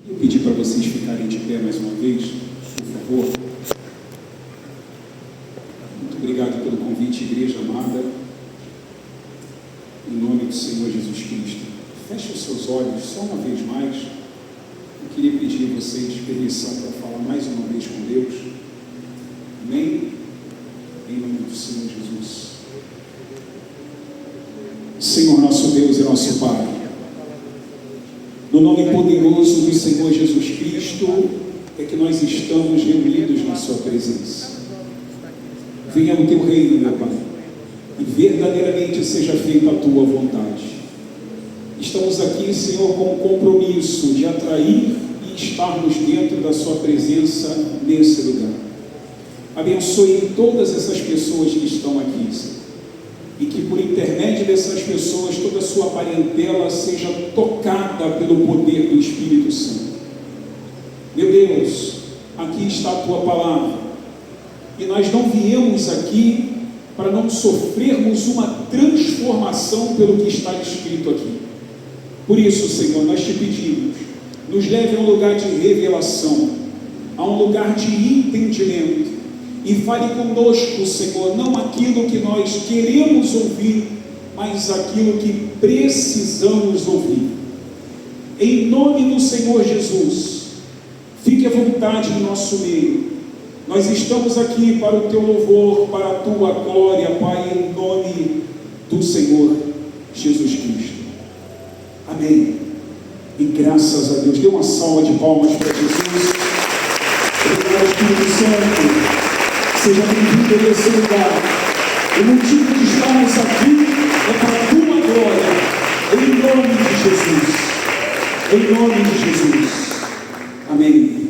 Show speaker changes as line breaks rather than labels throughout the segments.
Eu pedi para vocês ficarem de pé mais uma vez, por favor. Muito obrigado pelo convite, igreja amada. Em nome do Senhor Jesus Cristo. Feche os seus olhos só uma vez mais. Eu queria pedir a vocês permissão para falar mais uma vez com Deus. Amém? Em nome do Senhor Jesus. Senhor nosso Deus e nosso Pai, no nome poderoso do Senhor Jesus Cristo, é que nós estamos reunidos na Sua presença. Venha o Teu reino, meu Pai, e verdadeiramente seja feita a Tua vontade. Estamos aqui, Senhor, com o compromisso de atrair e estarmos dentro da Sua presença nesse lugar. Abençoe todas essas pessoas que estão aqui, Senhor, e que por intermédio dessas pessoas toda a sua parentela seja tocada pelo poder do Espírito Santo. Meu Deus, aqui está a Tua palavra, e nós não viemos aqui para não sofrermos uma transformação pelo que está escrito aqui. Por isso, Senhor, nós te pedimos, nos leve a um lugar de revelação, a um lugar de entendimento, e fale conosco, Senhor, não aquilo que nós queremos ouvir, mas aquilo que precisamos ouvir. Em nome do Senhor Jesus, fique à vontade no nosso meio. Nós estamos aqui para o Teu louvor, para a Tua glória, Pai, em nome do Senhor Jesus Cristo. Amém. E graças a Deus. Dê uma salva de palmas para Jesus. Obrigado, Espírito Santo. Seja bem-vindo a esse lugar. O motivo de estarmos aqui é para a Tua glória, em nome de Jesus. Em nome de Jesus. Amém.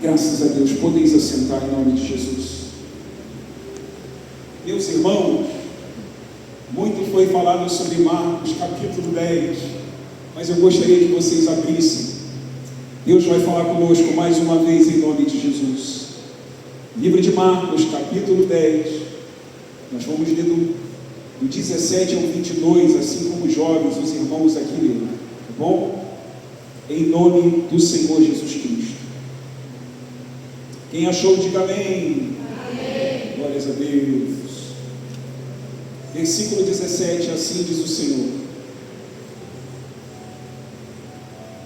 Graças a Deus. Podeis assentar em nome de Jesus. Meus irmãos, muito foi falado sobre Marcos capítulo 10, mas eu gostaria que vocês abrissem. Deus vai falar conosco mais uma vez em nome de Jesus. Livro de Marcos, capítulo 10, nós vamos ler do 17 ao 22, assim como os jovens, os irmãos aqui leram, tá bom? Em nome do Senhor Jesus Cristo. Quem achou, diga amém. Amém. Glórias a Deus. Versículo 17, assim diz o Senhor.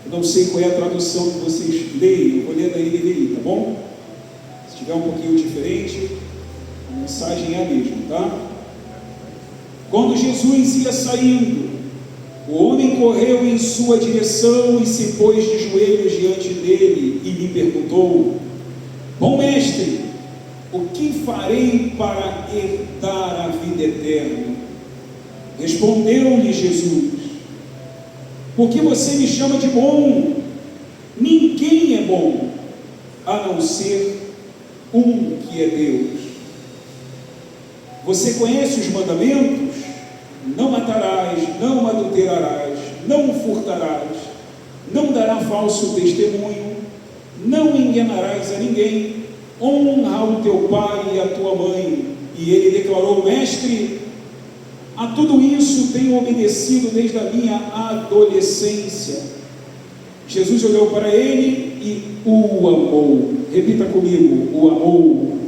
Eu não sei qual é a tradução que vocês leem, eu vou ler da NVI, tá bom? Se tiver um pouquinho diferente, a mensagem é a mesma, tá? Quando Jesus ia saindo, o homem correu em sua direção e se pôs de joelhos diante dele e lhe perguntou: Bom mestre, o que farei para herdar a vida eterna? Respondeu-lhe Jesus: Por que você me chama de bom? Ninguém é bom, a não ser um que é Deus. Você conhece os mandamentos? Não matarás, não adulterarás, não furtarás, não dará falso testemunho, não enganarás a ninguém, honra o teu pai e a tua mãe. E ele declarou: Mestre, a tudo isso tenho obedecido desde a minha adolescência. Jesus olhou para ele e o amou. Repita comigo: o amou.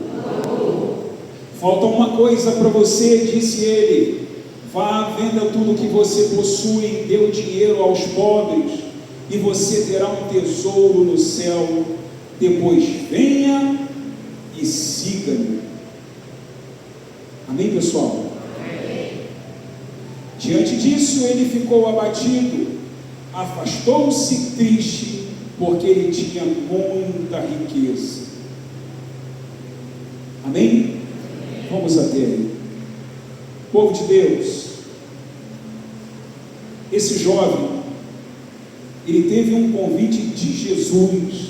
Falta uma coisa para você, disse ele. Vá, venda tudo que você possui, dê o dinheiro aos pobres, e você terá um tesouro no céu. Depois venha e siga-me. Amém, pessoal? Amém. Diante disso, ele ficou abatido, afastou-se triste, porque ele tinha muita riqueza. Amém? Vamos até aí. Povo de Deus, esse jovem, ele teve um convite de Jesus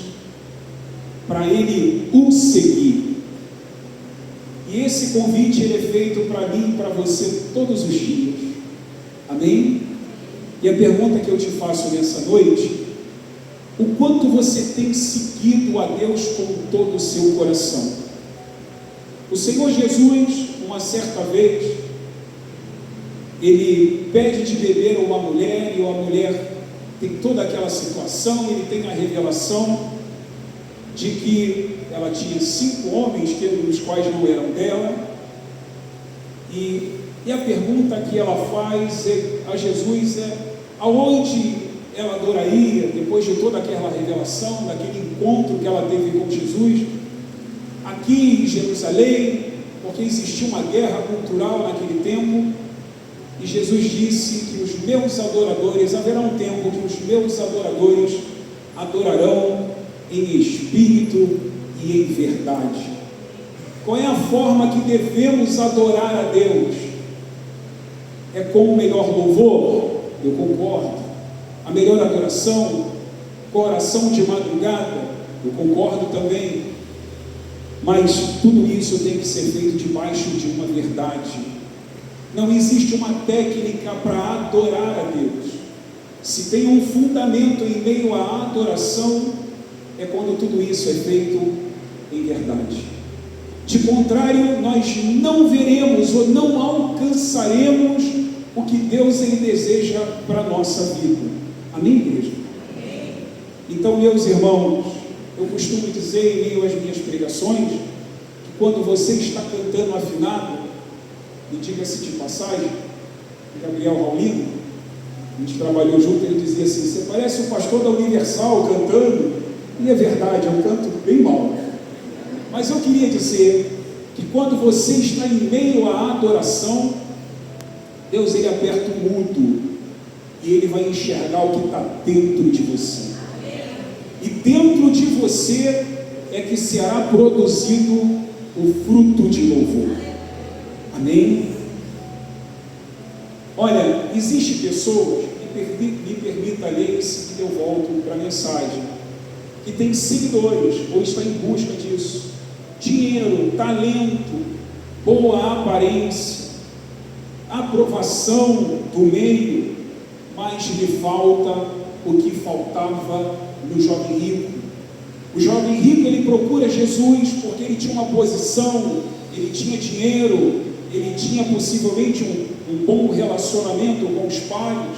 para ele o seguir. E esse convite ele é feito para mim e para você todos os dias. Amém? E a pergunta que eu te faço nessa noite: o quanto você tem seguido a Deus com todo o seu coração? O Senhor Jesus, uma certa vez, ele pede de beber a uma mulher, e a mulher tem toda aquela situação, ele tem a revelação de que ela tinha 5 homens, os quais não eram dela, e a pergunta que ela faz a Jesus é: aonde ela adoraria, depois de toda aquela revelação, daquele encontro que ela teve com Jesus? Aqui em Jerusalém, porque existia uma guerra cultural naquele tempo, e Jesus disse que os meus adoradores, haverá um tempo que os meus adoradores adorarão em espírito e em verdade. Qual é a forma que devemos adorar a Deus? É com o melhor louvor? Eu concordo. A melhor adoração, com oração de madrugada? Eu concordo também. Mas tudo isso tem que ser feito debaixo de uma verdade. Não existe uma técnica para adorar a Deus. Se tem um fundamento em meio à adoração, é quando tudo isso é feito em verdade. De contrário, nós não veremos ou não alcançaremos o que Deus ele deseja para a nossa vida. Amém, igreja? Então, meus irmãos, eu costumo dizer em meio às minhas pregações, que quando você está cantando afinado, e diga-se de passagem, Gabriel Raulino, a gente trabalhou junto, ele dizia assim: você parece o pastor da Universal cantando. E é verdade, eu canto bem mal. Mas eu queria dizer que quando você está em meio à adoração, Deus ele aperta o mudo e ele vai enxergar o que está dentro de você. E dentro de você é que será produzido o fruto de louvor. Amém? Olha, existem pessoas, me permita ler em seguida eu volto para a mensagem, que tem seguidores, ou está em busca disso, dinheiro, talento, boa aparência, aprovação do meio, mas lhe falta o que faltava no jovem rico. O jovem rico ele procura Jesus porque ele tinha uma posição, ele tinha dinheiro, ele tinha possivelmente um bom relacionamento com os pais,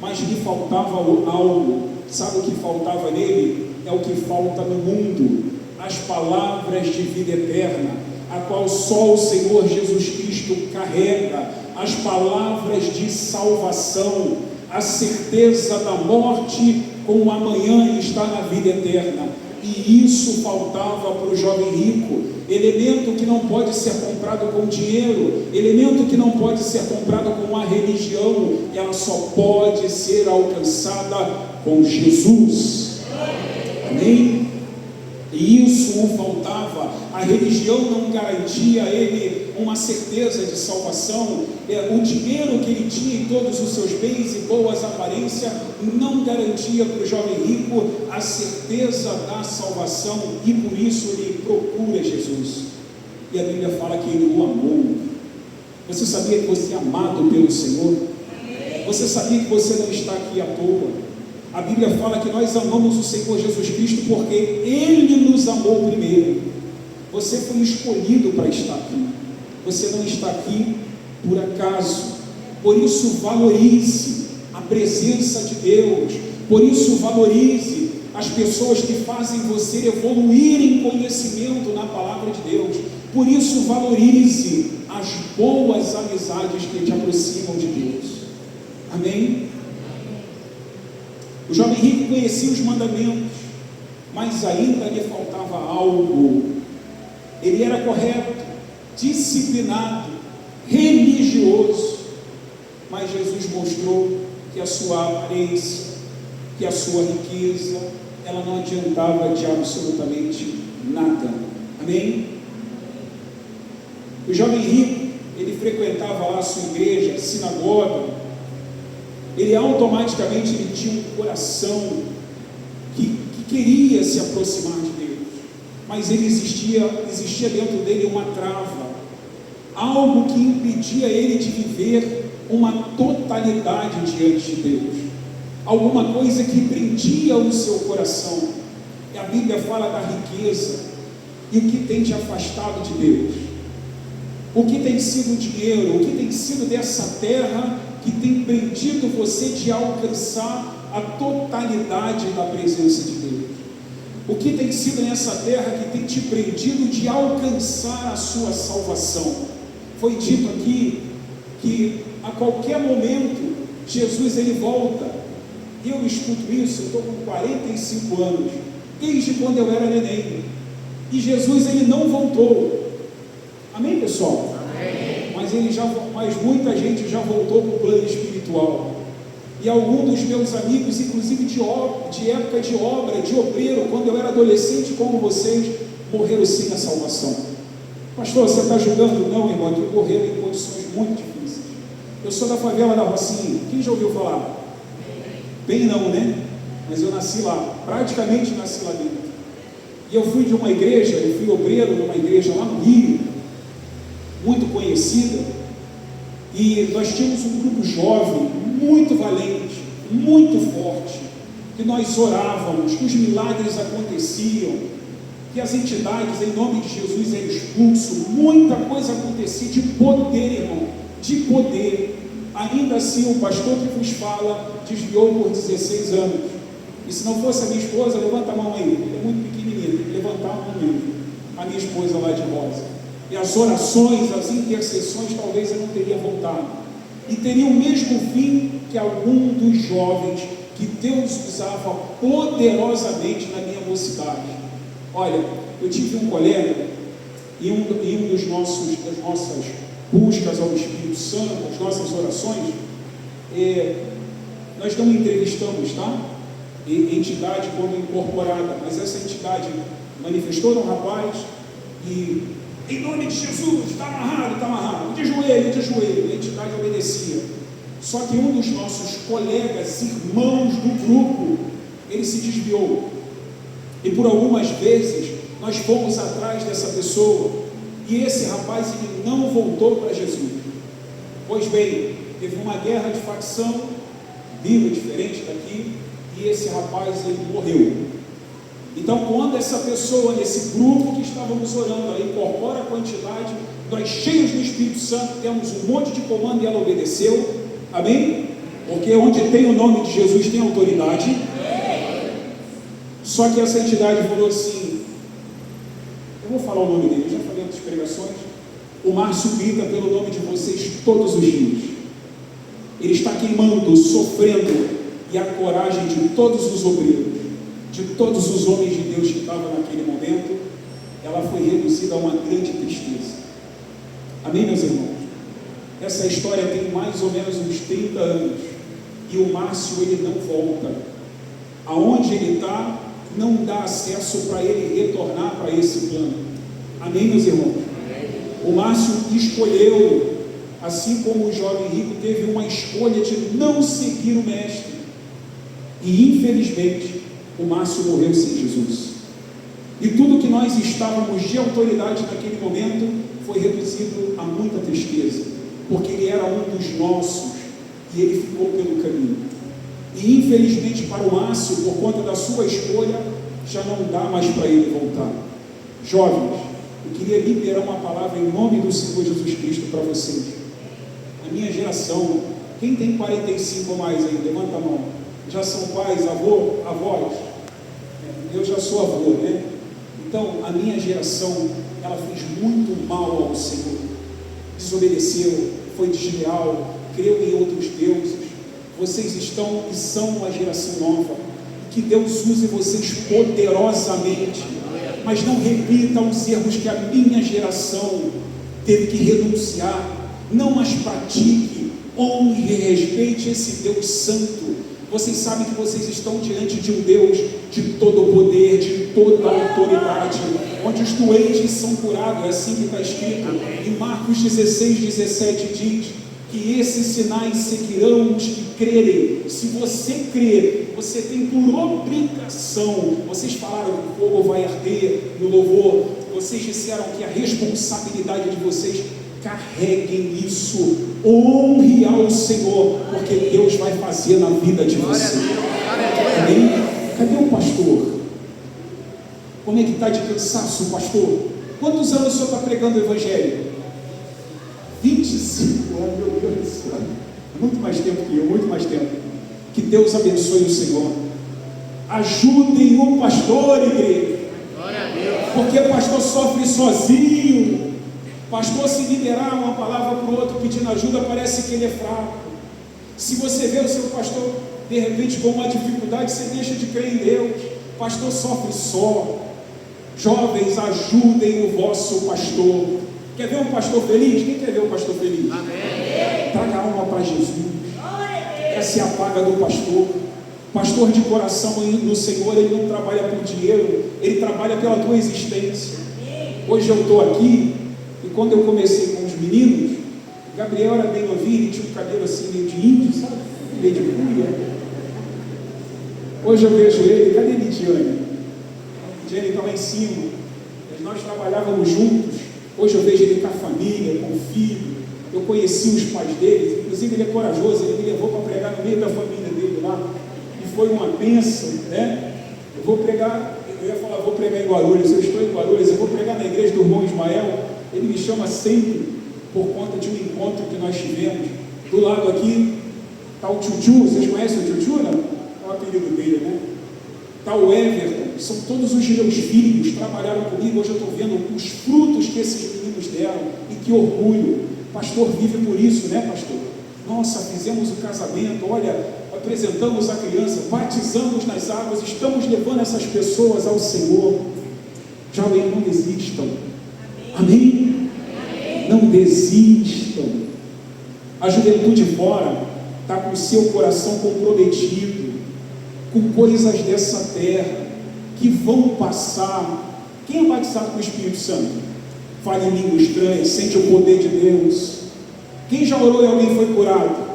mas lhe faltava algo. Sabe o que faltava nele? É o que falta no mundo: as palavras de vida eterna, a qual só o Senhor Jesus Cristo carrega, as palavras de salvação, a certeza da morte com o amanhã está na vida eterna. E isso faltava para o jovem rico, elemento que não pode ser comprado com dinheiro, elemento que não pode ser comprado com uma religião, ela só pode ser alcançada com Jesus. Amém? E isso o faltava. A religião não garantia a ele uma certeza de salvação. O dinheiro que ele tinha em todos os seus bens e boas aparências não garantia para o jovem rico a certeza da salvação, e por isso ele procura Jesus. E a Bíblia fala que ele o amou. Você sabia que você é amado pelo Senhor? Você sabia que você não está aqui à toa? A Bíblia fala que nós amamos o Senhor Jesus Cristo porque Ele nos amou primeiro. Você foi escolhido para estar aqui. Você não está aqui por acaso. Por isso valorize a presença de Deus. Por isso valorize as pessoas que fazem você evoluir em conhecimento na palavra de Deus. Por isso valorize as boas amizades que te aproximam de Deus. Amém? O jovem rico conhecia os mandamentos, mas ainda lhe faltava algo. Ele era correto, disciplinado, religioso, mas Jesus mostrou que a sua aparência, que a sua riqueza, ela não adiantava de absolutamente nada. Amém? O jovem rico, ele frequentava lá a sua igreja, a sinagoga. Ele automaticamente ele tinha um coração que queria se aproximar de Deus, mas ele existia dentro dele uma trava, algo que impedia ele de viver uma totalidade diante de Deus, alguma coisa que prendia o seu coração. E a Bíblia fala da riqueza e o que tem te afastado de Deus, o que tem sido o dinheiro, o que tem sido dessa terra que tem impedido você de alcançar a totalidade da presença de Deus. O que tem sido nessa terra que tem te prendido de alcançar a sua salvação? Foi dito aqui que a qualquer momento Jesus ele volta. Eu escuto isso, eu estou com 45 anos, desde quando eu era neném. E Jesus ele não voltou. Amém, pessoal? Amém. Mas muita gente já voltou para o plano espiritual. E alguns dos meus amigos, inclusive de época de obra, de obreiro, quando eu era adolescente como vocês, morreram sem a salvação. Pastor, você está julgando? Não, irmão, que morreram em condições muito difíceis. Eu sou da favela da Rocinha. Quem já ouviu falar? Bem não, né? Mas eu nasci lá, praticamente nasci lá dentro. E eu fui de uma igreja, eu fui obreiro numa igreja lá no Rio, muito conhecida, e nós tínhamos um grupo jovem, muito valente, muito forte, que nós orávamos, que os milagres aconteciam, que as entidades, em nome de Jesus, eram expulsos, muita coisa acontecia de poder, irmão, de poder. Ainda assim, o pastor que vos fala desviou por 16 anos. E se não fosse a minha esposa, levanta a mão aí, ele é muito pequenininho, tem que levantar a mão mesmo. A minha esposa lá de rosa. E as orações, as intercessões, talvez eu não teria voltado. E teria o mesmo fim que algum dos jovens que Deus usava poderosamente na minha mocidade. Olha, eu tive um colega, em um das nossas buscas ao Espírito Santo, as nossas orações, nós não entrevistamos, tá? Entidade como incorporada, mas essa entidade manifestou no rapaz e, em nome de Jesus, está amarrado, de joelho, a entidade obedecia. Só que um dos nossos colegas, irmãos do grupo, ele se desviou, e por algumas vezes nós fomos atrás dessa pessoa, e esse rapaz ele não voltou para Jesus. Pois bem, teve uma guerra de facção, língua diferente daqui, e esse rapaz ele morreu. Então, quando essa pessoa, nesse grupo que estávamos orando, ela incorpora a quantidade, nós cheios do Espírito Santo, temos um monte de comando e ela obedeceu, amém? Porque onde tem o nome de Jesus tem autoridade. Só que essa entidade falou assim, eu vou falar o nome dele, eu já falei outras pregações, o Márcio grita pelo nome de vocês todos os dias, ele está queimando, sofrendo, e a coragem de todos os obreiros, de todos os homens de Deus que estavam naquele momento, ela foi reduzida a uma grande tristeza. Amém, meus irmãos? Essa história tem mais ou menos uns 30 anos, e o Márcio ele não volta. Aonde ele está, não dá acesso para ele retornar para esse plano. Amém, meus irmãos? O Márcio escolheu, assim como o jovem rico teve uma escolha de não seguir o mestre, e infelizmente o Márcio morreu sem Jesus, e tudo que nós estávamos de autoridade naquele momento foi reduzido a muita tristeza, porque ele era um dos nossos e ele ficou pelo caminho. E infelizmente para o Márcio, por conta da sua escolha, já não dá mais para ele voltar. Jovens, eu queria liberar uma palavra em nome do Senhor Jesus Cristo para vocês. A minha geração, quem tem 45 ou mais aí, levanta a mão. Já são pais, avós? Eu já sou avô, né? Então, a minha geração, ela fez muito mal ao Senhor. Desobedeceu, foi desleal, creu em outros deuses. Vocês estão e são uma geração nova. Que Deus use vocês poderosamente. Mas não repitam os erros que a minha geração teve que renunciar. Não mais pratique, honre e respeite esse Deus santo. Vocês sabem que vocês estão diante de um Deus de todo o poder, de toda a autoridade, onde os doentes são curados, é assim que está escrito. Em Marcos 16, 17 diz que esses sinais seguirão os que crerem. Se você crer, você tem por obrigação. Vocês falaram que o fogo vai arder no louvor, vocês disseram que a responsabilidade de vocês, carreguem isso, honre ao Senhor, porque Deus vai fazer na vida de você. Amém? Cadê o pastor? Como é que está de cansaço, pastor? Quantos anos o senhor está pregando o Evangelho? 25 anos, meu Deus do céu. Muito mais tempo que eu, muito mais tempo. Que Deus abençoe o Senhor. Ajudem o pastor, igreja. Porque o pastor sofre sozinho. Pastor, se liberar uma palavra para o outro pedindo ajuda, parece que ele é fraco. Se você vê o seu pastor de repente com uma dificuldade, você deixa de crer em Deus. Pastor sofre só. Jovens, ajudem o vosso pastor. Quer ver um pastor feliz? Quem quer ver um pastor feliz? Amém. Traga a alma para Jesus. Essa é a paga do pastor. Pastor de coração no Senhor, ele não trabalha por dinheiro, ele trabalha pela tua existência. Hoje eu estou aqui, e quando eu comecei com os meninos, Gabriel era bem novinho, ele tinha um cabelo assim meio de índio, sabe? Meio de cuia. Hoje eu vejo ele, cadê ele, Diane? Diane está lá em cima. Nós trabalhávamos juntos. Hoje eu vejo ele com a família, com o filho. Eu conheci os pais dele, inclusive ele é corajoso, ele me levou para pregar no meio da família dele lá. E foi uma bênção, né? Eu vou pregar, eu ia falar, vou pregar em Guarulhos, eu estou em Guarulhos, eu vou pregar na igreja do irmão Ismael. Ele me chama sempre por conta de um encontro que nós tivemos. Do lado aqui está o Tchutchu, vocês conhecem o Tchutchu, não? É o apelido dele, né? Está o Everton, são todos os meus filhos, trabalharam comigo. Hoje eu estou vendo os frutos que esses meninos deram, e que orgulho. Pastor vive por isso, né, pastor? Nossa, fizemos o casamento, olha, apresentamos a criança, batizamos nas águas, estamos levando essas pessoas ao Senhor. Jovem, não desistam. Amém? Amém? Não desistam. A juventude fora está com o seu coração comprometido com coisas dessa terra que vão passar. Quem é batizado com o Espírito Santo? Fala em língua estranha, sente o poder de Deus. Quem já orou e alguém foi curado?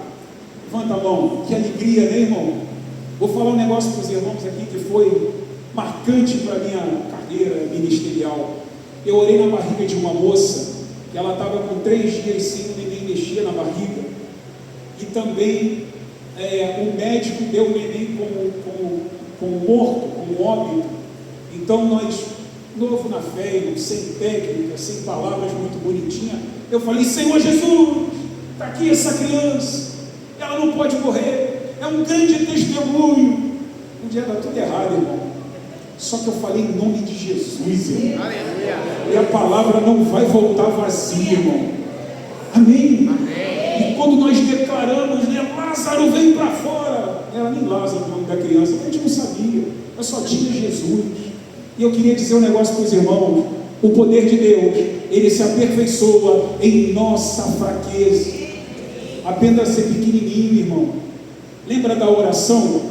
Levanta a mão. Que alegria, né, irmão? Vou falar um negócio para os irmãos aqui que foi marcante para a minha carreira ministerial. Eu orei na barriga de uma moça, que ela estava com 3 dias sem o neném mexia na barriga, e também o médico deu o neném como morto, como óbito. Então nós, novo na fé, sem técnica, sem palavras muito bonitinhas, eu falei: Senhor Jesus, está aqui essa criança, ela não pode morrer, é um grande testemunho. Um dia dá tudo errado, irmão. Só que eu falei em nome de Jesus, irmão. Aleluia. E a palavra não vai voltar vazia, irmão. Amém? Amém. E quando nós declaramos, né, Lázaro vem para fora, não era nem Lázaro o nome da criança, a gente não sabia, eu só tinha Jesus. E eu queria dizer um negócio para os irmãos: o poder de Deus, ele se aperfeiçoa em nossa fraqueza. Apenas ser pequenininho, irmão. Lembra da oração?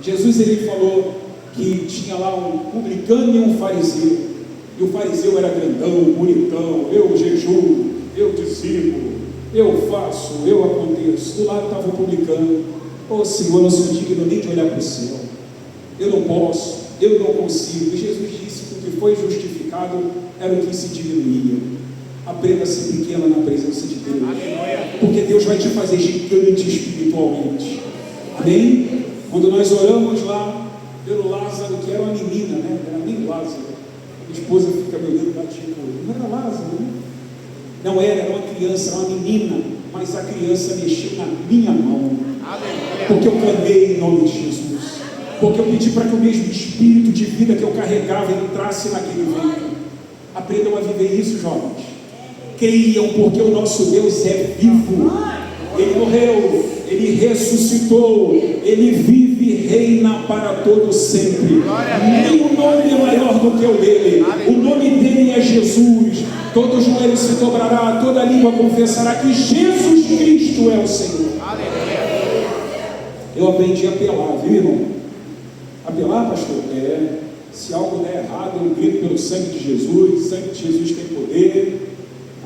Jesus, ele falou que tinha lá um publicano e um fariseu, e o fariseu era grandão, bonitão, eu jejuo, eu dizimo, eu faço, eu aconteço. Do lado estava o publicano: oh Senhor, eu não sou digno nem de olhar para o céu, eu não posso, eu não consigo. E Jesus disse que o que foi justificado era o que se diminuía. Aprenda a ser pequena na presença de Deus, porque Deus vai te fazer gigante espiritualmente. Amém? Quando nós oramos lá pelo Lázaro, que era uma menina, né? Era nem Lázaro. Minha esposa fica me olhando lá, tipo, não era Lázaro, né? Não era uma criança, era uma menina, mas a criança mexeu na minha mão, porque eu clamei em nome de Jesus, porque eu pedi para que o mesmo espírito de vida que eu carregava entrasse naquele ventre. Aprendam a viver isso, jovens. Creiam, porque o nosso Deus é vivo. Ele morreu, ele ressuscitou, ele vive e reina para todo sempre. Nenhum nome é maior do que o dele. O nome dele é Jesus. Todo joelho se dobrará, toda língua confessará que Jesus Cristo é o Senhor. Eu aprendi a apelar, viu, irmão? Apelar, pastor? Se algo der errado, eu grito pelo sangue de Jesus. O sangue de Jesus tem poder.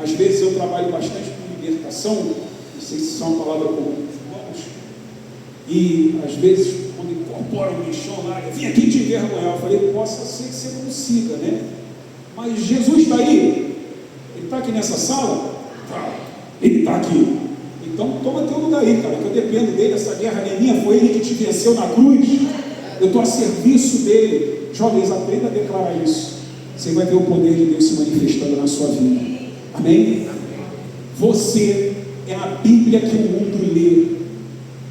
Às vezes eu trabalho bastante com libertação, não sei se isso é uma palavra comum para os irmãos, e às vezes quando incorporam o bichão lá, eu vim aqui te envergonhar, eu falei: possa ser que você consiga, né? Mas Jesus está aí? Ele está aqui nessa sala? Tá. Ele está aqui. Então toma teu lugar aí, cara, que eu dependo dele. Essa guerra não é minha, foi ele que te venceu na cruz, eu estou a serviço dele. Jovens, aprenda a declarar isso, você vai ver o poder de Deus se manifestando na sua vida. Amém? Você é a Bíblia que o mundo lê.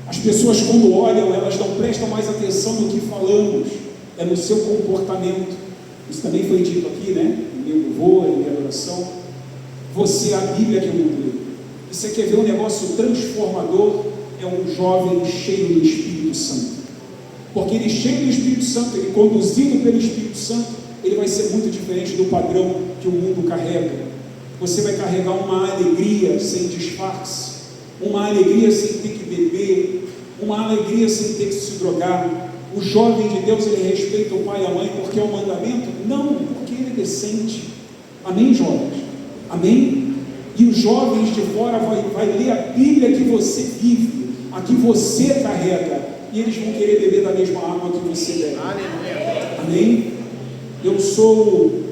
As pessoas, quando olham, elas não prestam mais atenção no que falamos, é no seu comportamento. Isso também foi dito aqui, né? No meu louvor, na minha adoração. Você é a Bíblia que eu leio. E você quer ver um negócio transformador? É um jovem cheio do Espírito Santo. Porque ele cheio do Espírito Santo, ele conduzido pelo Espírito Santo, ele vai ser muito diferente do padrão que o mundo carrega. Você vai carregar uma alegria sem disfarce, uma alegria sem ter que beber, uma alegria sem ter que se drogar. O jovem de Deus, ele respeita o pai e a mãe porque é um mandamento? Não, porque ele é decente. Amém, jovens? Amém? E os jovens de fora vai ler a Bíblia que você vive, a que você carrega, e eles vão querer beber da mesma água que você bebe. Amém? Eu sou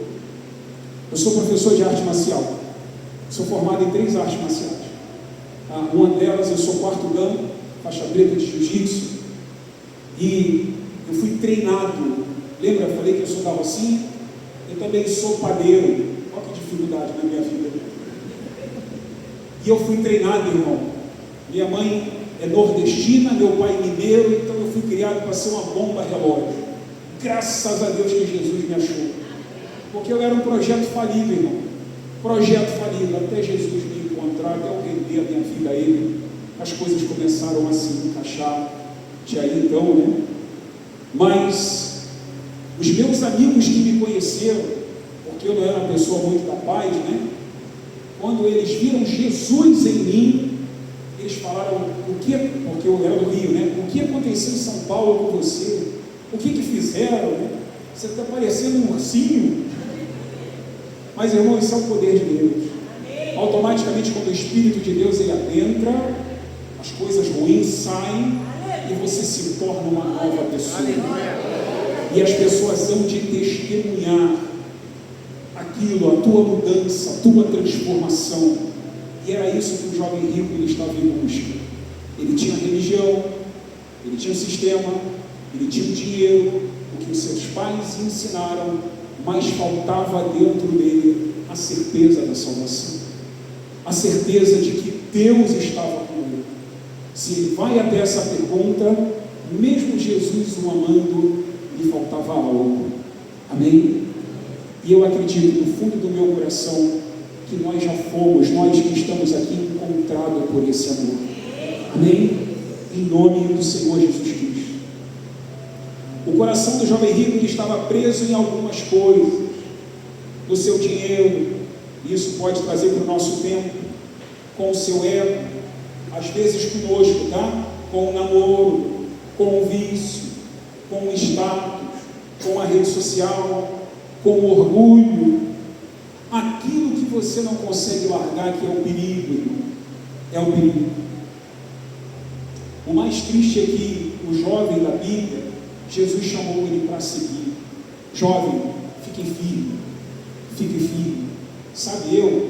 professor de arte marcial. Sou formado em 3 artes marciais. Uma delas, eu sou quarto dan, faixa preta de jiu-jitsu. E eu fui treinado. Lembra? Eu falei que eu sou da Rocinha? Eu também sou padeiro. Olha que dificuldade na minha vida. E eu fui treinado, irmão. Minha mãe é nordestina, meu pai mineiro, então eu fui criado para ser uma bomba relógio. Graças a Deus que Jesus me achou. Porque eu era um projeto falido, irmão. Projeto falido, até Jesus me encontrar, até eu render a minha vida a Ele. As coisas começaram a se encaixar de aí então, né? Mas os meus amigos que me conheceram, porque eu não era uma pessoa muito da paz, né? Quando eles viram Jesus em mim, eles falaram, porque eu era do Rio, né? O que aconteceu em São Paulo com você? O que fizeram, né? Você está parecendo um ursinho. Mas, irmão, isso é o poder de Deus. Automaticamente, quando o Espírito de Deus ele adentra, as coisas ruins saem e você se torna uma nova pessoa. E as pessoas hão de testemunhar aquilo, a tua mudança, a tua transformação. E era isso que o jovem rico ele estava em busca. Ele tinha religião, ele tinha um sistema, ele tinha o dinheiro, o que os seus pais ensinaram, mas faltava dentro dele a certeza da salvação, a certeza de que Deus estava com ele. Se ele vai até essa pergunta, mesmo Jesus o amando, lhe faltava algo. Amém? E eu acredito no fundo do meu coração que nós já fomos, nós que estamos aqui, encontrados por esse amor. Amém? Em nome do Senhor Jesus Cristo. O coração do jovem rico ele estava preso em algumas coisas, no seu dinheiro, isso pode trazer para o nosso tempo, com o seu ego, às vezes conosco, tá? Com o namoro, com o vício, com o status, com a rede social, com o orgulho, aquilo que você não consegue largar, que é o perigo, irmão. É o perigo. O mais triste é que o jovem da Bíblia, Jesus chamou ele para seguir. Jovem, fique firme, fique firme. Sabe, eu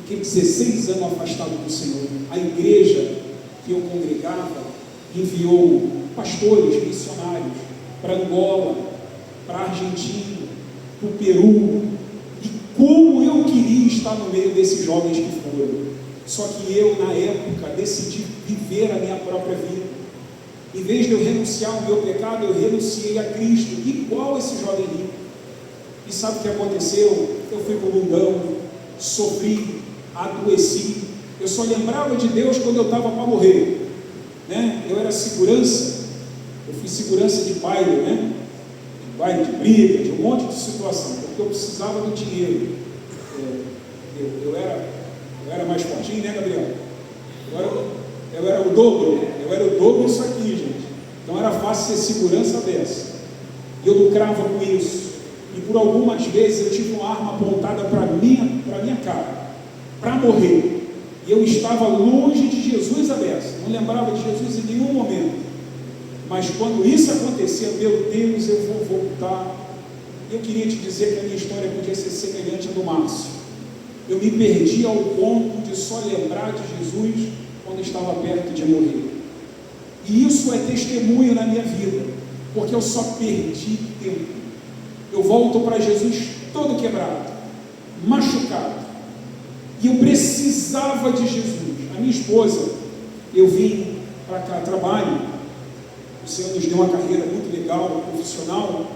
fiquei 16 anos afastado do Senhor. A igreja que eu congregava enviou pastores, missionários para Angola, para Argentina, para o Peru. E como eu queria estar no meio desses jovens que foram. Só que eu, na época, decidi viver a minha própria vida. Em vez de eu renunciar ao meu pecado, eu renunciei a Cristo, igual esse jovem rico. E sabe o que aconteceu? Eu fui para o mundão, sofri, adoeci. Eu só lembrava de Deus quando eu estava para morrer, né? Eu era segurança, eu fui segurança de baile, né? De baile, de briga, de um monte de situação, porque eu precisava do dinheiro. Eu era mais fortinho, né, Gabriel? Eu era o dobro disso aqui, gente. Então era fácil ser segurança dessa. E eu lucrava com isso. E por algumas vezes eu tive uma arma apontada para minha cara, para morrer. E eu estava longe de Jesus a beça. Não lembrava de Jesus em nenhum momento. Mas quando isso acontecia, meu Deus, eu vou voltar. Eu queria te dizer que a minha história podia ser semelhante à do Márcio. Eu me perdi ao ponto de só lembrar de Jesus quando estava perto de morrer. E isso é testemunho na minha vida, porque eu só perdi tempo. Eu volto para Jesus todo quebrado, machucado, e eu precisava de Jesus. A minha esposa, eu vim para cá, trabalho. O Senhor nos deu uma carreira muito legal, profissional,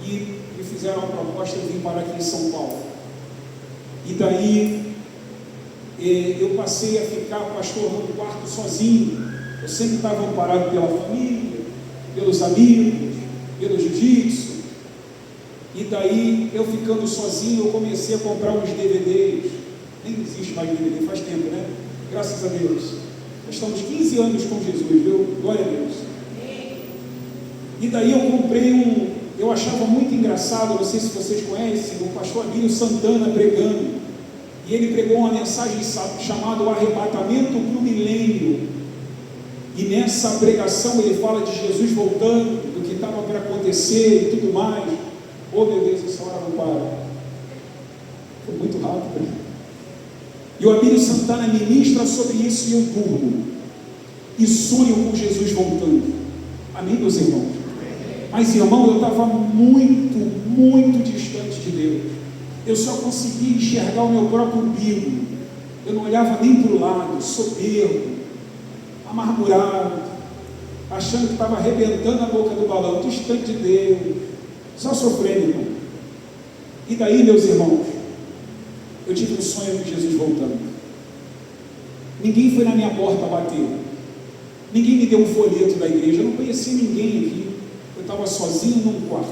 e me fizeram uma proposta de vir parar aqui em São Paulo. E daí eu passei a ficar, pastor, no quarto sozinho. Eu sempre estava amparado pela família, pelos amigos, pelo jiu-jitsu. E daí, eu ficando sozinho, eu comecei a comprar uns DVDs. Nem existe mais DVD, faz tempo, né? Graças a Deus. Nós estamos 15 anos com Jesus, viu? Glória a Deus. E daí eu comprei eu achava muito engraçado, não sei se vocês conhecem, o pastor Abílio Santana pregando. E ele pregou uma mensagem chamada O Arrebatamento para o Milênio. E nessa pregação ele fala de Jesus voltando, do que estava para acontecer e tudo mais. Oh meu Deus, essa hora não para. Foi muito rápido. E o Abílio Santana ministra sobre isso e eu durmo. E sonho com Jesus voltando. Amém, meus irmãos? Mas, irmão, eu estava muito, muito distante de Deus. Eu só conseguia enxergar o meu próprio umbigo. Eu não olhava nem para o lado, soberbo, amargurado, achando que estava arrebentando a boca do balão, distante de Deus, só sofrendo, irmão. E daí, meus irmãos, eu tive um sonho com Jesus voltando. Ninguém foi na minha porta bater. Ninguém me deu um folheto da igreja. Eu não conhecia ninguém aqui. Eu estava sozinho num quarto.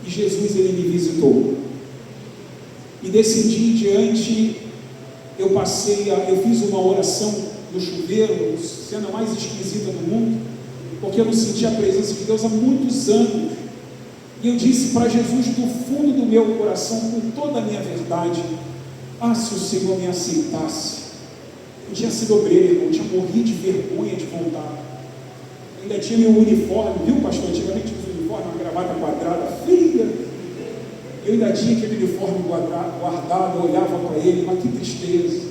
E Jesus, ele me visitou. E desse dia em diante, eu fiz uma oração no chuveiro, sendo a mais esquisita do mundo, porque eu não sentia a presença de Deus há muitos anos. E eu disse para Jesus, do fundo do meu coração, com toda a minha verdade: ah, se o Senhor me aceitasse. Eu tinha sido obreiro, irmão, eu tinha morrido de vergonha de voltar. Eu ainda tinha meu uniforme, viu, pastor? Antigamente tinha um uniforme, uma gravata quadrada, fria. Eu ainda tinha aquele uniforme guardado, eu olhava para ele, mas que tristeza.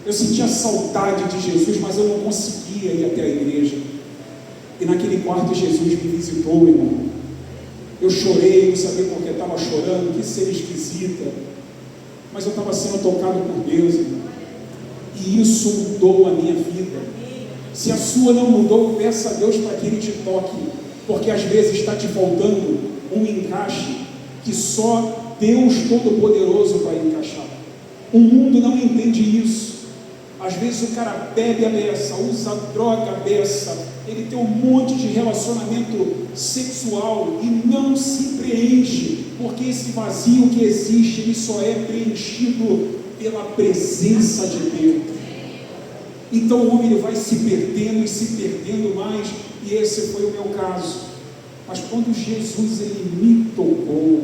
Eu sentia saudade de Jesus, mas eu não conseguia ir até a igreja. E naquele quarto Jesus me visitou, irmão. Eu chorei, não sabia por que estava chorando, que ser esquisita. Mas eu estava sendo tocado por Deus, irmão. E isso mudou a minha vida. Se a sua não mudou, peça a Deus para que Ele te toque. Porque às vezes está te faltando um encaixe que só Deus Todo-Poderoso vai encaixar. O mundo não entende isso. Às vezes o cara bebe a beça, usa droga a beça, ele tem um monte de relacionamento sexual e não se preenche, porque esse vazio que existe, ele só é preenchido pela presença de Deus. Então o homem ele vai se perdendo e se perdendo mais, e esse foi o meu caso. Mas quando Jesus ele me tocou,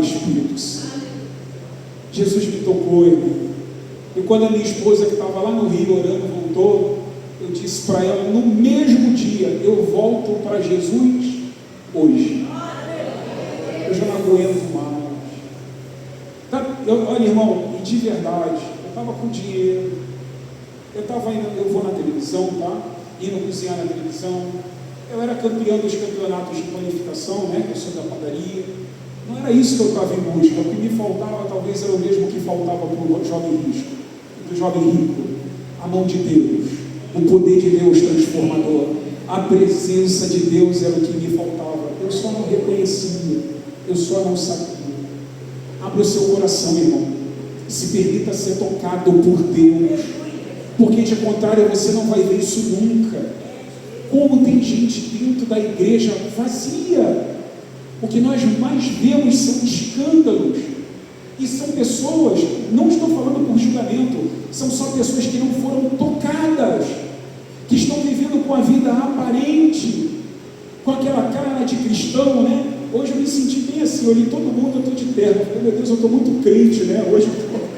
Espírito Santo, Jesus me tocou, irmão. E quando a minha esposa, que estava lá no Rio orando, voltou, eu disse para ela, no mesmo dia, eu volto para Jesus hoje. Eu já não aguento mais. Olha, irmão, e de verdade, eu estava com dinheiro, eu vou na televisão, tá? Indo cozinhar na televisão, eu era campeão dos campeonatos de panificação, né? Que eu sou da padaria. Não era isso que eu estava em busca. O que me faltava talvez era o mesmo que faltava para o jovem rico. Do jovem rico, a mão de Deus, o poder de Deus transformador, a presença de Deus era o que me faltava. Eu só não reconhecia, eu só não sabia. Abra o seu coração, irmão, se permita ser tocado por Deus, porque de contrário você não vai ver isso nunca. Como tem gente dentro da igreja vazia, o que nós mais vemos são escândalos. E são pessoas, não estou falando por julgamento, são só pessoas que não foram tocadas, que estão vivendo com a vida aparente, com aquela cara de cristão, né? Hoje eu me senti bem assim, eu olhei todo mundo, eu estou de terno, falei, meu Deus, eu estou muito crente, né? Hoje eu estou...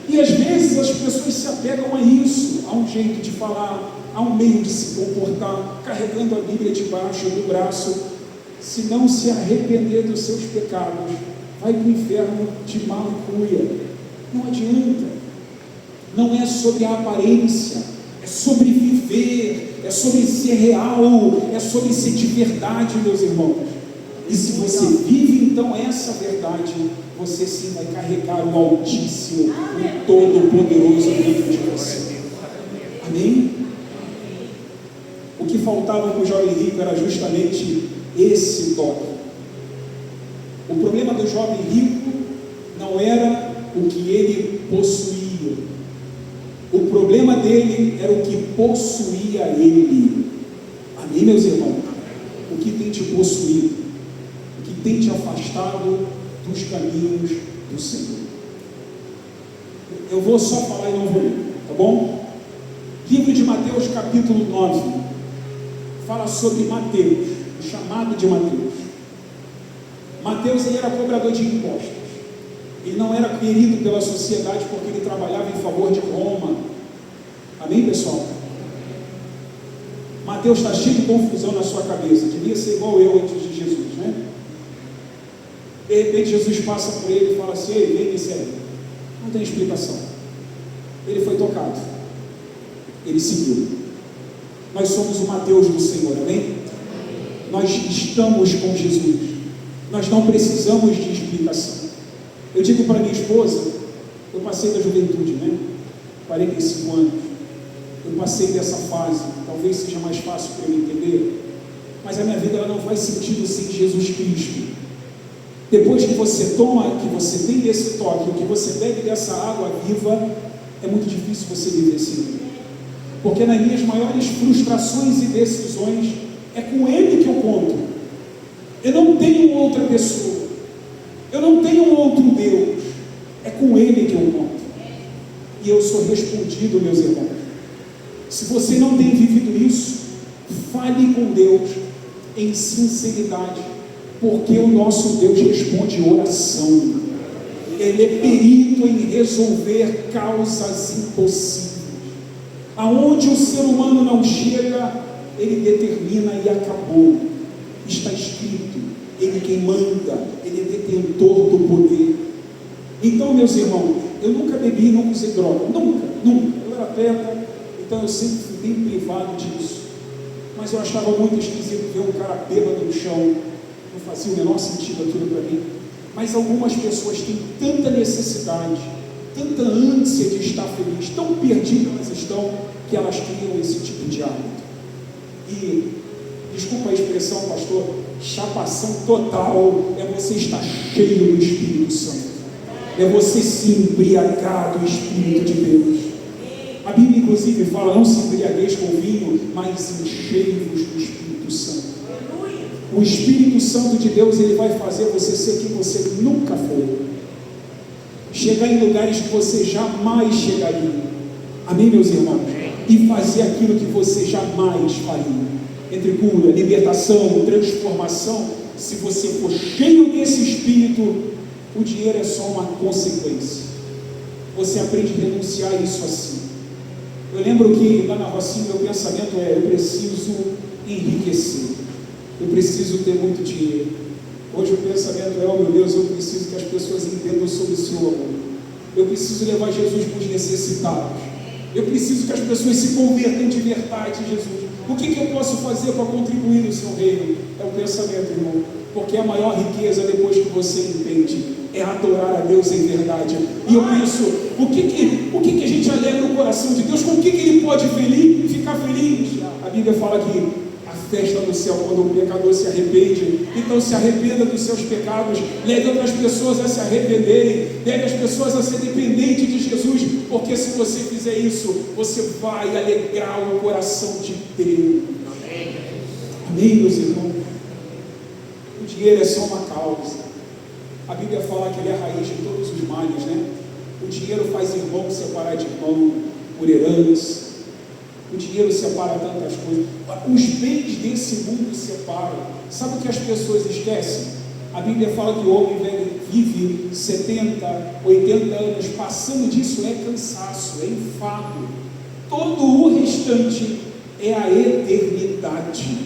E às vezes as pessoas se apegam a isso, a um jeito de falar, a um meio de se comportar, carregando a Bíblia debaixo do braço. Se não se arrepender dos seus pecados, vai para o inferno de mal e cuia. Não adianta. Não é sobre a aparência, é sobre viver, é sobre ser real, é sobre ser de verdade, meus irmãos. E se você vive então essa verdade, você sim vai carregar o Altíssimo, o Todo-Poderoso dentro de você. Amém? O que faltava para o jovem rico era justamente esse toque. O problema do jovem rico não era o que ele possuía. O problema dele era o que possuía ele. Amém, meus irmãos? O que tem te possuído? O que tem te afastado dos caminhos do Senhor? Eu vou só falar e não vou ler, tá bom? Livro de Mateus, capítulo 9, fala sobre Mateus, o chamado de Mateus. Mateus, ele era cobrador de impostos. Ele não era querido pela sociedade porque ele trabalhava em favor de Roma. Amém, pessoal? Mateus está cheio de confusão na sua cabeça. Devia ser igual eu antes de Jesus, né? De repente Jesus passa por ele e fala assim: ei, vem me serve. Não tem explicação. Ele foi tocado. Ele seguiu. Nós somos o Mateus do Senhor, amém? Nós estamos com Jesus. Nós não precisamos de explicação. Eu digo para minha esposa, eu passei da juventude, né? 45 anos. Eu passei dessa fase. Talvez seja mais fácil para eu entender. Mas a minha vida ela não faz sentido sem Jesus Cristo. Depois que você toma, que você tem esse toque, que você bebe dessa água viva, é muito difícil você viver assim. Porque nas minhas maiores frustrações e decisões, é com Ele que eu conto. Eu não tenho outra pessoa. Eu não tenho outro Deus. É com Ele que eu conto. E eu sou respondido, meus irmãos. Se você não tem vivido isso, fale com Deus em sinceridade. Porque o nosso Deus responde oração. Ele é perito em resolver causas impossíveis. Aonde o ser humano não chega, ele determina e acabou. Está escrito, ele quem manda, ele é detentor do poder. Então, meus irmãos, eu nunca bebi, nunca usei droga, nunca. Eu era atleta, então eu sempre fui bem privado disso. Mas eu achava muito esquisito ver um cara bêbado no chão. Não fazia o menor sentido aquilo para mim. Mas algumas pessoas têm tanta necessidade, tanta ânsia de estar feliz, tão perdidas elas estão, que elas criam esse tipo de hábito. E, desculpa a expressão, pastor, chapação total é você estar cheio do Espírito Santo. É você se embriagar do Espírito de Deus. A Bíblia, inclusive, fala: não se embriagueis com vinho, mas enchei-vos do Espírito Santo. O Espírito Santo de Deus, ele vai fazer você ser quem você nunca foi. Chegar em lugares que você jamais chegaria. Amém, meus irmãos? E fazer aquilo que você jamais faria. Entre cura, libertação, transformação. Se você for cheio desse Espírito, o dinheiro é só uma consequência. Você aprende a renunciar a isso assim. Eu lembro que lá na Rocinha, meu pensamento é: eu preciso enriquecer. Eu preciso ter muito dinheiro. Hoje o pensamento é: oh meu Deus, eu preciso que as pessoas entendam sobre o seu amor. Eu preciso levar Jesus para os necessitados. Eu preciso que as pessoas se convertam de verdade em Jesus. O que eu posso fazer para contribuir no seu reino? É o pensamento, irmão. Porque a maior riqueza, depois que você entende, é adorar a Deus em verdade. E eu penso: o que a gente alegra o coração de Deus? Com o que Ele pode ficar feliz? A Bíblia fala que festa no céu quando o pecador se arrepende. Então se arrependa dos seus pecados, leve outras pessoas a se arrependerem, leve as pessoas a ser dependentes de Jesus, porque se você fizer isso, você vai alegrar o coração de Deus. Amém, amém, meus irmãos? O dinheiro é só uma causa. A Bíblia fala que ele é a raiz de todos os males, né? O dinheiro faz irmão separar de irmão por herança. O dinheiro separa tantas coisas. Os bens desse mundo separam. Sabe o que as pessoas esquecem? A Bíblia fala que o homem vive 70, 80 anos. Passando disso é cansaço, é enfado. Todo o restante é a eternidade.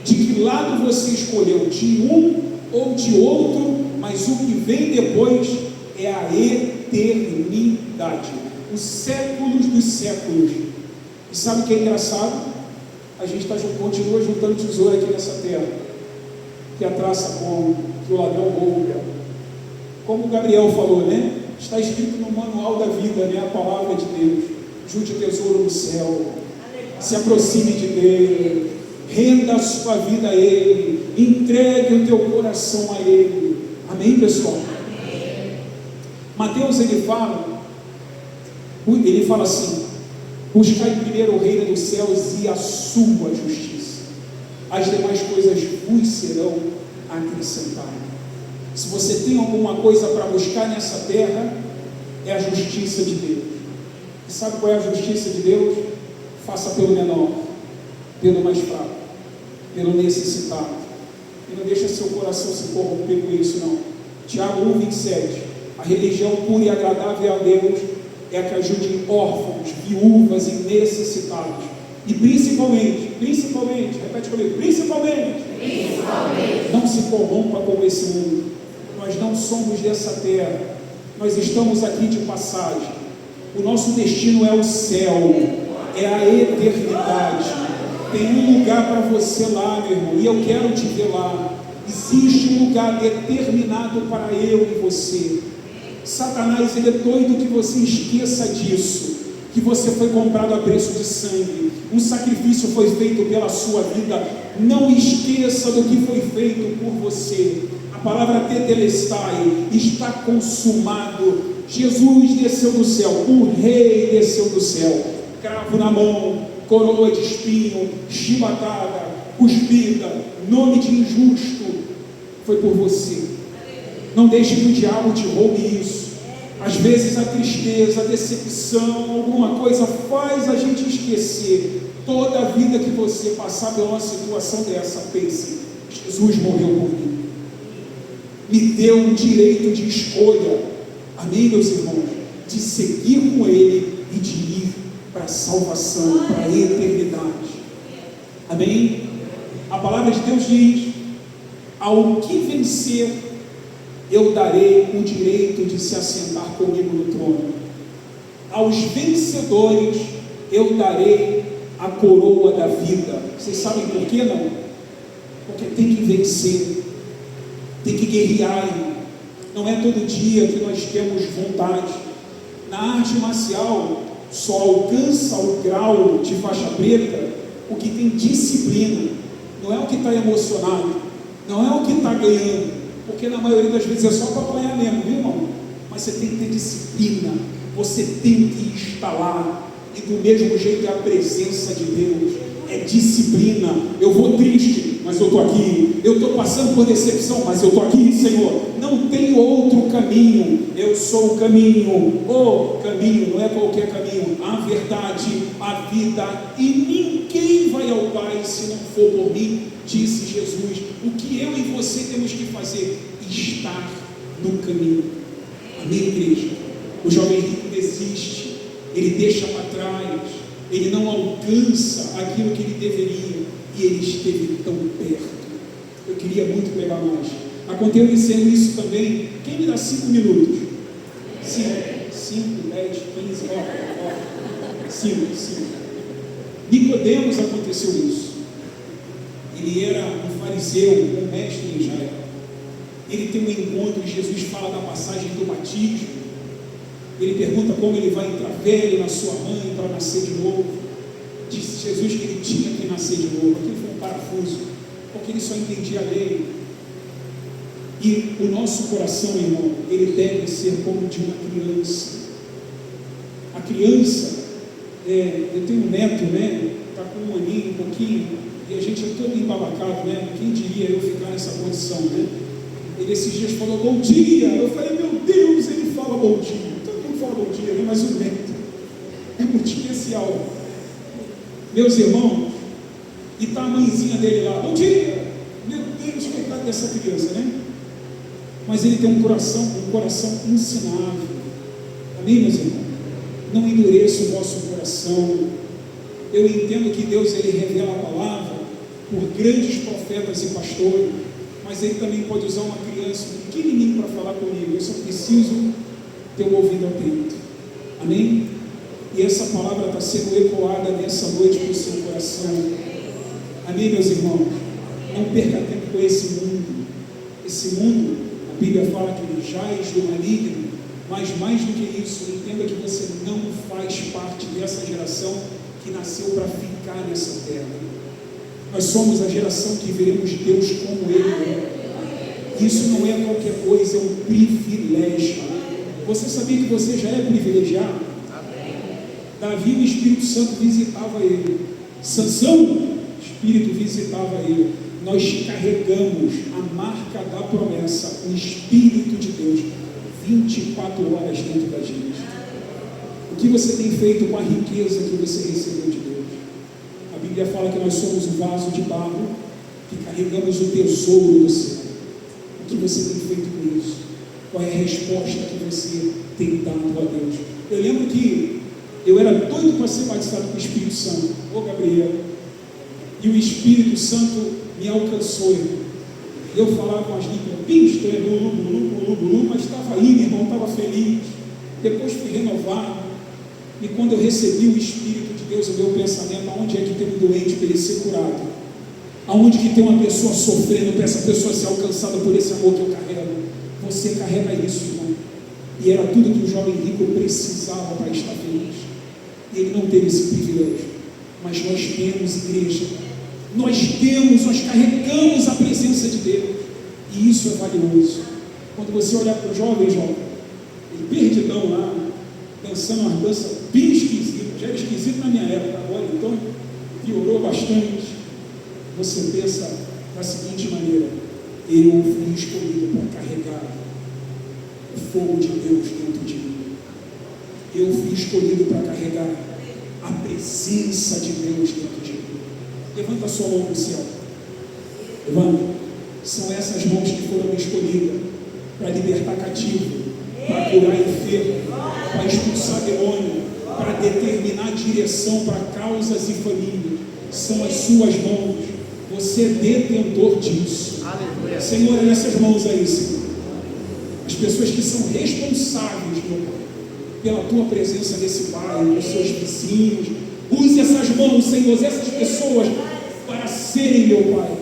De que lado você escolheu? De um ou de outro, mas o que vem depois é a eternidade. Os séculos dos séculos. E sabe o que é engraçado? A gente continua juntando tesouro aqui nessa terra, que a traça come, que o ladrão rouba. Como o Gabriel falou, né? Está escrito no manual da vida, né? A palavra de Deus. junte tesouro no céu, se aproxime de Deus, renda a sua vida a Ele, entregue o teu coração a Ele. Amém, pessoal? Amém. Mateus, ele fala assim: buscai primeiro o reino dos céus e a sua justiça, as demais coisas vos serão acrescentadas. Se você tem alguma coisa para buscar nessa terra, é a justiça de Deus. E sabe qual é a justiça de Deus? Faça pelo menor, pelo mais fraco, pelo necessitado. E não deixa seu coração se corromper com isso, não. Tiago 1,27. A religião pura e agradável a Deus é a que ajude órfãos, viúvas e necessitados. E principalmente, repete comigo, principalmente, não se corrompa com esse mundo. Nós não somos dessa terra, nós estamos aqui de passagem. O nosso destino é o céu, é a eternidade. Tem um lugar para você lá, meu irmão, e eu quero te ver lá. Existe um lugar determinado para eu e você. Satanás, ele é doido que você esqueça disso, que você foi comprado a preço de sangue, um sacrifício foi feito pela sua vida. Não esqueça do que foi feito por você. A palavra tetelestai, está consumado. Jesus desceu do céu, o rei desceu do céu, cravo na mão, coroa de espinho, chibatada, cuspida, nome de injusto, foi por você. Não deixe que o diabo te roube isso. Às vezes a tristeza, a decepção, alguma coisa faz a gente esquecer. Toda a vida que você passar por uma situação dessa, pense: Jesus morreu por mim, me deu um direito de escolha, amém, meus irmãos, de seguir com Ele e de ir para a salvação, para a eternidade. Amém? A palavra de Deus diz: ao que vencer, eu darei o direito de se assentar comigo no trono. Aos vencedores, eu darei a coroa da vida. Vocês sabem por que não? Porque tem que vencer, tem que guerrear, irmão. Não é todo dia que nós temos vontade. Na arte marcial, só alcança o grau de faixa preta o que tem disciplina. Não é o que está emocionado, não é o que está ganhando, porque na maioria das vezes é só para apanhar mesmo, viu, irmão? Mas você tem que ter disciplina, você tem que estar lá. E do mesmo jeito é a presença de Deus, é disciplina. Eu vou triste, mas eu estou aqui. Eu estou passando por decepção, mas eu estou aqui, Senhor. Não tem outro caminho, eu sou o caminho. O caminho não é qualquer caminho, a verdade, a vida, e ninguém vai ao Pai se não for por mim, disse Jesus. O que eu e você temos que fazer? Estar no caminho. Amém, igreja? O jovem rico desiste, ele deixa para trás, ele não alcança aquilo que ele deveria, e ele esteve tão perto. Eu queria muito pegar mais. Acontecendo isso também. Quem me dá 5 minutos? 5, 10, 15, 5. Nicodemos aconteceu isso. Ele era um fariseu, um mestre em Israel. Ele tem um encontro e Jesus fala da passagem do batismo. Ele pergunta como ele vai entrar velho na sua mãe para nascer de novo. Disse Jesus que ele tinha que nascer de novo. Aquilo foi um parafuso, porque ele só entendia a lei. E o nosso coração, irmão, ele deve ser como de uma criança. A criança, eu tenho um neto, né? Está com um aninho, um pouquinho, e a gente é todo embabacado, né? Quem diria eu ficar nessa condição, né? Ele esses dias falou bom dia. Eu falei, meu Deus, ele fala bom dia. Todo mundo fala bom dia, né? Mas o neto é muito especial. Meus irmãos, e está a mãezinha dele lá, bom dia. Meu Deus, coitado dessa criança, né? Mas ele tem um coração ensinável. Amém, meus irmãos? Não endureça o vosso coração. Eu entendo que Deus, ele revela a palavra por grandes profetas e pastores, mas ele também pode usar uma criança, um pequenininho, para falar comigo. Eu só preciso ter um ouvido atento. Amém? E essa palavra está sendo ecoada nessa noite para o seu coração. Amém, meus irmãos? Não perca tempo com esse mundo. Esse mundo, a Bíblia fala que ele jaz do maligno, Mas mais do que isso, entenda que você não faz parte dessa geração que nasceu para ficar nessa terra. Nós somos a geração que veremos Deus como Ele. Isso não é qualquer coisa, é um privilégio. Você sabia que você já é privilegiado? Davi, o Espírito Santo visitava ele. Sansão, o Espírito visitava ele. Nós carregamos a marca da promessa, o Espírito de Deus, 24 horas dentro da gente. O que você tem feito com a riqueza que você recebeu de Deus? A Bíblia fala que nós somos um vaso de barro, que carregamos o tesouro do céu. O que você tem feito com isso? Qual é a resposta que você tem dado a Deus? Eu lembro que eu era doido para ser batizado com o Espírito Santo, ô Gabriel, e o Espírito Santo me alcançou. Eu falava com as línguas bem estranhas, mas estava indo, irmão, estava feliz. Depois fui renovado, e quando eu recebi o Espírito de Deus, o meu pensamento, aonde é que tem um doente para ele ser curado? Aonde que tem uma pessoa sofrendo para essa pessoa ser alcançada por esse amor que eu carrego? Você carrega isso, irmão. E era tudo que o jovem rico precisava para estar feliz. E ele não teve esse privilégio. Mas nós temos, igreja. Nós carregamos a presença de Deus. E isso é valioso. Quando você olhar para o jovem, ele perdidão lá, dançando uma dança bem esquisita. Já era esquisito na minha época, agora então piorou bastante. Você pensa da seguinte maneira: eu fui escolhido para carregar o fogo de Deus dentro de mim. Eu fui escolhido para carregar a presença de Deus dentro de mim. Levanta a sua mão para o céu. Levanta. São essas mãos que foram escolhidas para libertar cativo, para curar enfermo, para expulsar demônio, para determinar direção para causas e famílias. São as suas mãos. Você é detentor disso. Aleluia. Senhor, é nessas mãos aí, Senhor. As pessoas que são responsáveis, meu Pai, pela tua presença nesse bairro, os seus vizinhos. Use essas mãos, Senhor, essas pessoas para serem, meu Pai,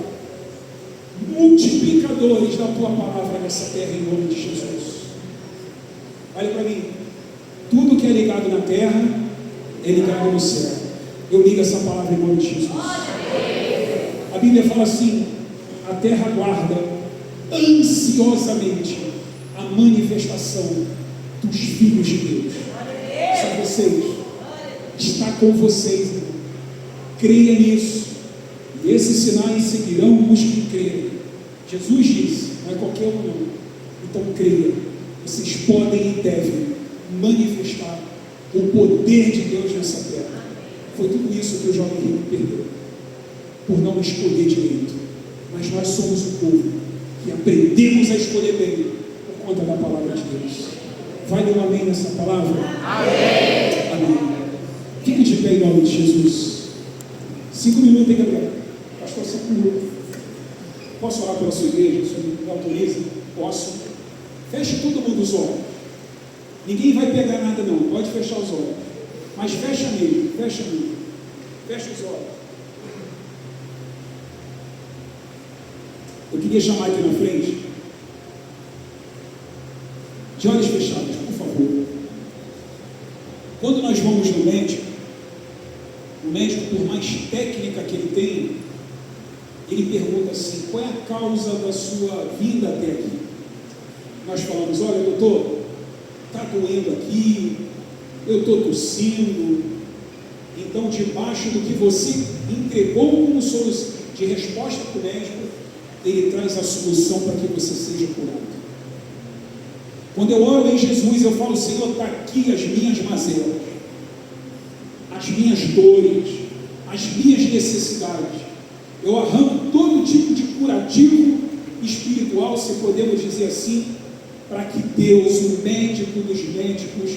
multiplicadores da tua palavra nessa terra, em nome de Jesus. Olha para mim. Tudo que é ligado na terra é ligado no céu. Eu ligo essa palavra em nome de Jesus. A Bíblia fala assim: a terra aguarda ansiosamente a manifestação dos filhos de Deus. São vocês. Está com vocês, irmão. Creia nisso. E esses sinais seguirão os que crerem. Jesus disse, não é qualquer um não. Então creia. Vocês podem e devem manifestar o poder de Deus nessa terra. Foi tudo isso que o jovem rico perdeu, por não escolher direito. Mas nós somos o povo que aprendemos a escolher bem por conta da palavra de Deus. Vale um amém nessa palavra? Amém. Amém. Fique de pé em nome de Jesus. 5 minutos, hein, Gabriel? Pastor, 5 minutos. Posso orar pela sua igreja? Se me autoriza? Posso. Feche todo mundo os olhos. Ninguém vai pegar nada não. Pode fechar os olhos. Mas fecha mesmo. Fecha mesmo. Fecha os olhos. Eu queria chamar aqui na frente, de olhos fechados, por favor. Quando nós vamos no médico, o médico, por mais técnica que ele tenha, ele pergunta assim: qual é a causa da sua vinda até aqui? Nós falamos: olha, doutor, está doendo aqui, eu estou tossindo. Então, debaixo do que você entregou como solução de resposta para o médico, ele traz a solução para que você seja curado. Quando eu oro em Jesus, eu falo: Senhor, está aqui as minhas mazelas, as minhas dores, as minhas necessidades. Eu arranco todo tipo de curativo espiritual, se podemos dizer assim, para que Deus, o médico dos médicos,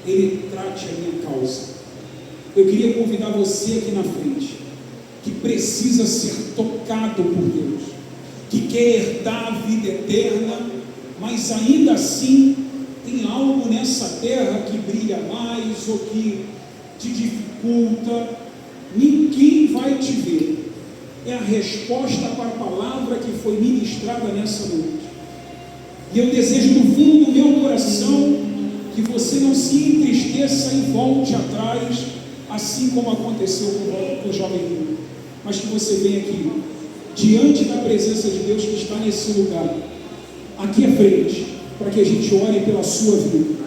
ele trate a minha causa. Eu queria convidar você aqui na frente, que precisa ser tocado por Deus, que quer herdar a vida eterna, mas ainda assim tem algo nessa terra que brilha mais ou que te dificulta. Ninguém vai te ver. É a resposta para a palavra que foi ministrada nessa noite. E eu desejo do fundo do meu coração que você não se entristeça e volte atrás, assim como aconteceu com o jovem rico, mas que você venha aqui, diante da presença de Deus que está nesse lugar, aqui à frente, para que a gente ore pela sua vida.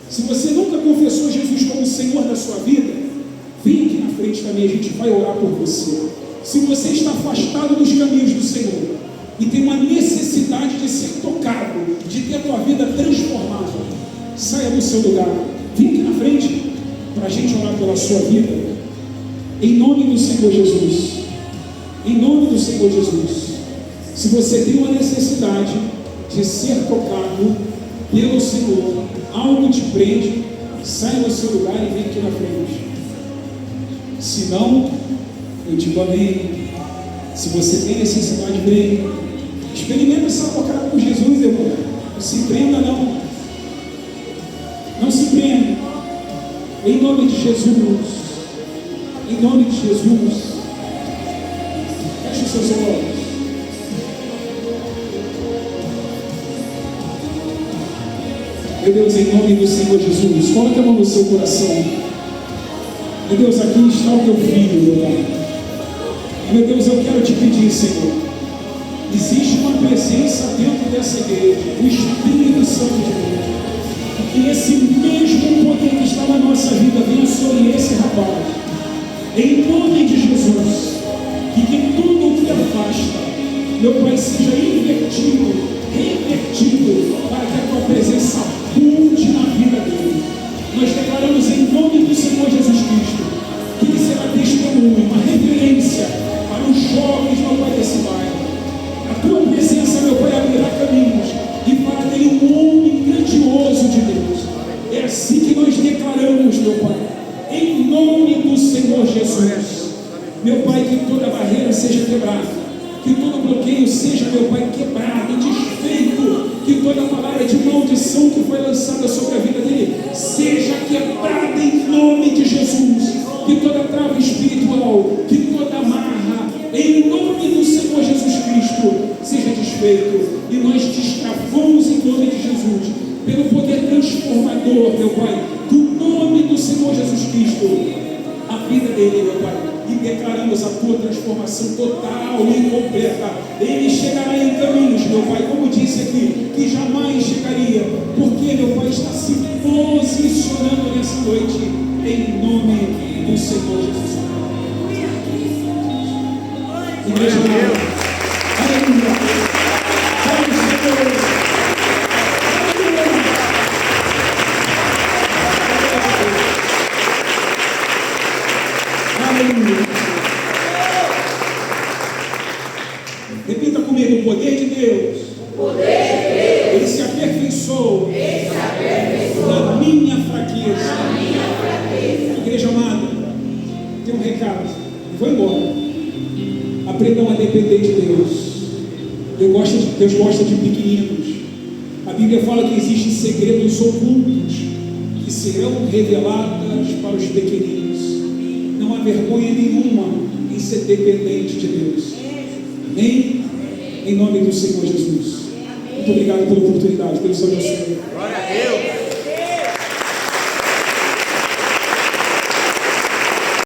Se você nunca confessou Jesus como Senhor da sua vida, vem aqui na frente também, a gente vai orar por você. Se você está afastado dos caminhos do Senhor e tem uma necessidade de ser tocado, de ter a tua vida transformada, saia do seu lugar, vem aqui na frente para a gente orar pela sua vida, em nome do Senhor Jesus. Em nome do Senhor Jesus. Se você tem uma necessidade de ser tocado pelo Senhor, algo te prende, saia do seu lugar e vem aqui na frente. Se não, eu digo amém. Se você tem necessidade, vem. Experimenta ser tocado por Jesus, irmão. Não se prenda, não. Não se prenda. Em nome de Jesus. Em nome de Jesus. Feche os seus olhos. Meu Deus, em nome do Senhor Jesus, coloque a mão no seu coração. Meu Deus, aqui está o teu filho, meu Pai. Meu Deus, eu quero te pedir, Senhor, existe uma presença dentro dessa igreja, o Espírito Santo de Deus, e que esse mesmo poder que está na nossa vida venha sobre esse rapaz, em nome de Jesus, e que tudo o que afasta, meu Pai, seja invertido, revertido, para que a tua presença abunde na vida dele. Nós declaramos em nome do Senhor Jesus Cristo que ele será testemunho, uma referência para os jovens, meu Pai, desse bairro. A tua presença, meu Pai, abrirá caminhos e fará dele um homem grandioso de Deus. É assim que nós declaramos, meu Pai, em nome do Senhor Jesus. Meu Pai, que toda barreira seja quebrada, que todo bloqueio seja, meu Pai, quebrado, desfeito, que toda palavra de maldição que foi lançada sobre a vida dele seja quebrada em nome de Jesus, que toda trava espiritual, que toda amarra, em nome do Senhor Jesus Cristo, seja desfeito, e nós destravamos em nome de Jesus, pelo poder transformador, meu Pai, do nome do Senhor Jesus Cristo, a vida dele, meu Pai, e declaramos a tua transformação total e completa. Ele chegará em caminhos, meu Pai, como disse aqui, que jamais chegaria, porque, meu Pai, está se posicionando nessa noite, em nome do Senhor Jesus. Igreja, aleluia. Repita comigo: o poder de Deus, ele se aperfeiçoou na minha fraqueza. Igreja amada, tem um recado, vou embora. Aprendam a depender de Deus. Deus gosta de pequeninos. A Bíblia fala que existem segredos ocultos que serão revelados para os pequeninos. Não há vergonha nenhuma em ser dependente de Deus. Amém? Em nome do Senhor Jesus. Muito obrigado pela oportunidade. Deus abençoe.
Glória a Deus.